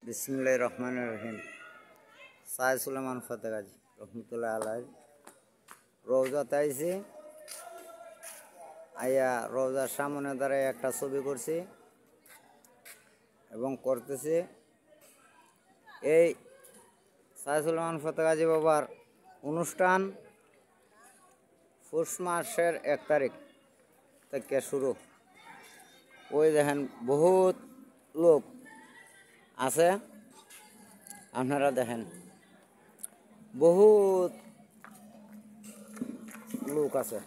বিসমিল্লাহির রহমানির রহিম। সাইদ সুলেমান ফতেগাজী রহমতুল্লাহ আলাই রওজাতে আইছি। আইয়া রওজার সামনে দাঁড়ায় একটা ছবি করছি এবং করতেছি। এই সাইদ সুলেমান ফতেগাজী বাবার অনুষ্ঠান পৌষ মাসের 1 তারিখ থেকে শুরু। ওই দেখেন বহুত লোক আছে, আপনারা দেখেন বহুত লোক আছে,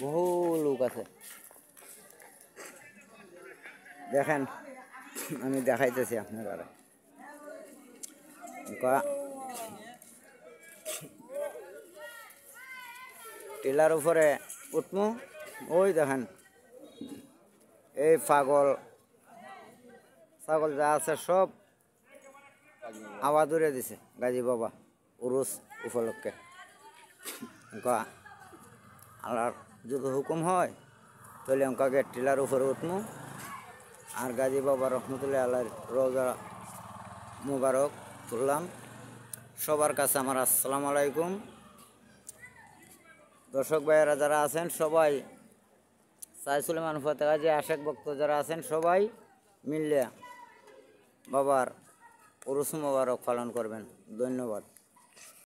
বহু লোক আছে। দেখেন আমি দেখাইতেছি আপনারা। টিলার উপরে উঠমু, ওই দেখেন এই ছাগল যা আছে সব আওয়াজ উড়ে দিছে গাজী বাবা উরুস উপলক্ষে। আল্লাহর যদি হুকুম হয় তাহলে অঙ্কাকে টিলার উপরে উঠমু আর গাজী বাবা রহমতুল্লাহ আল্লাহর রওজা মুবারক তুললাম। সবার কাছে আমার আসসালামু আলাইকুম। দর্শক ভাইয়েরা যারা আছেন সবাই, সাইদ সুলেমান ফতেগাজী আশেক ভক্ত যারা আছেন সবাই মিললে বাবার উরুস মুবারক পালন করবেন। ধন্যবাদ।